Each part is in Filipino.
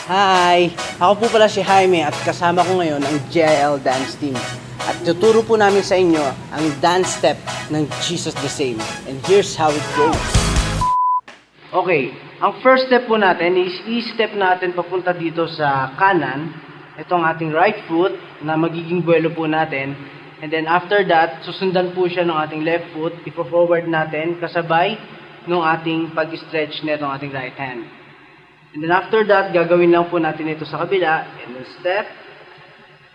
Hi! Ako po pala si Jaime at kasama ko ngayon ang JIL Dance Team. At tuturo po namin sa inyo ang dance step ng Jesus the Same. And here's how it goes. Okay, ang first step po natin is i-step natin papunta dito sa kanan. Ito ang ating right foot na magiging buwelo po natin. And then after that, susundan po siya ng ating left foot. Ipo-forward natin kasabay ng ating pag-stretch nito ng ating right hand. And then after that, gagawin lang po natin ito sa kabila. And then step.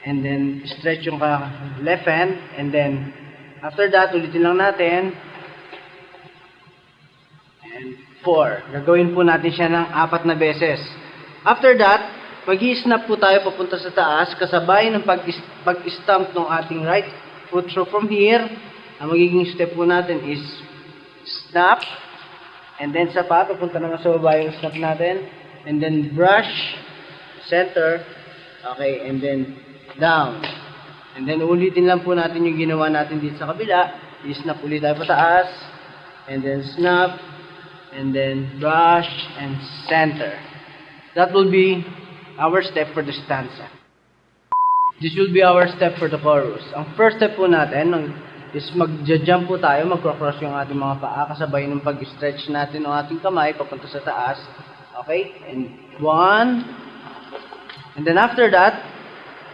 And then stretch yung left hand. And then after that, ulitin lang natin. And 4. Gagawin po natin siya ng 4 na beses. After that, mag-i-snap po tayo papunta sa taas. Kasabay ng pag-stamp ng ating right foot. So from here, ang magiging step po natin is snap. And then sa pa, papunta naman sa baba yung snap natin. And then brush, center, okay, and then down. And then ulitin lang po natin yung ginawa natin dito sa kabila. I-snap ulit tayo pataas, and then snap, and then brush, and center. That will be our step for the stanza. This will be our step for the chorus. Ang first step po natin is mag-jump po tayo, mag-cross yung ating mga paa, kasabay ng pag-stretch natin ng ating kamay papunta sa taas. Okay? And 1. And then after that,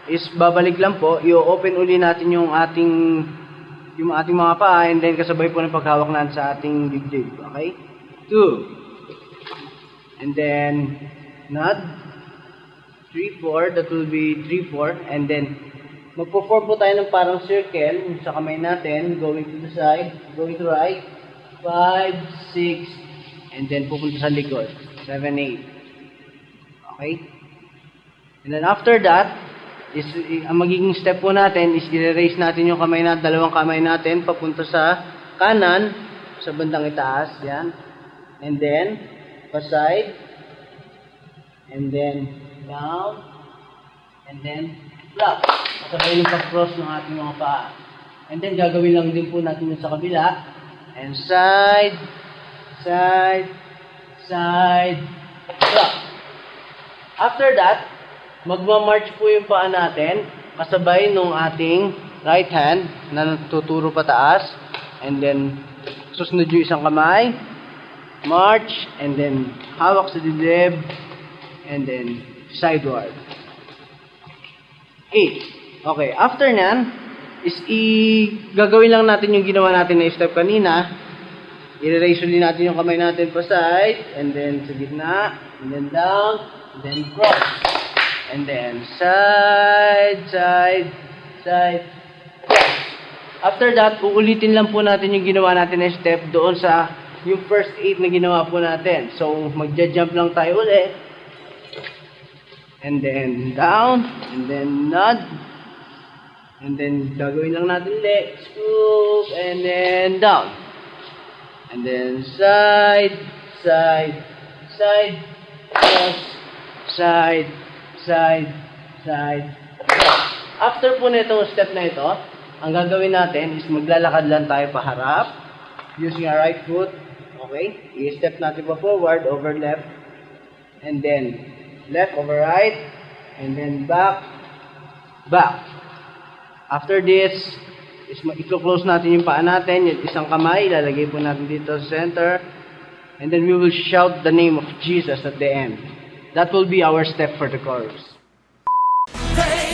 is babalik lang po. I-open uli natin yung ating mga paa, and then kasabay po ng paghawak natin sa ating dibdib. Okay? 2. And then, nod. 3, 4. That will be 3, 4. And then, magpo-form po tayo ng parang circle sa kamay natin, going to the side, going to right. 5, 6, and then pupunta sa likod. 7, 8. Okay? And then after that, is ang magiging step po natin is i-raise natin yung kamay natin, dalawang kamay natin papunta sa kanan, sa bandang itaas, yan. And then paside, and then down, and then block. Kasabay yung pag-cross ng ating mga paa. And then gagawin lang din po natin yung sa kabila. And side, side, side, block. After that, magma-march po yung paa natin kasabay nung ating right hand na tuturo pataas. And then, susunod yung isang kamay. March, and then hawak sa dibdib, and then sideward. 8. Okay, after nyan, is gagawin lang natin yung ginawa natin na step kanina. I-raise ulit natin yung kamay natin pa side, and then sa gitna, and then down, and then cross. And then side, side, side, cross. After that, uulitin lang po natin yung ginawa natin na step doon sa yung first 8 na ginawa po natin. So, magja-jump lang tayo ulit. And then down, and then nod. And then gagawin lang natin ulit. Scoop, and then down. And then side, side, side, cross, side, side, side, cross. After po nitong step na ito, ang gagawin natin is maglalakad lang tayo paharap using our right foot. Okay? I-step natin pa forward, over left, and then left over right, and then back, back. After this, is i-close natin yung paa natin, yung isang kamay, ilalagay po natin dito sa center, and then we will shout the name of Jesus at the end. That will be our step for the chorus. Hey!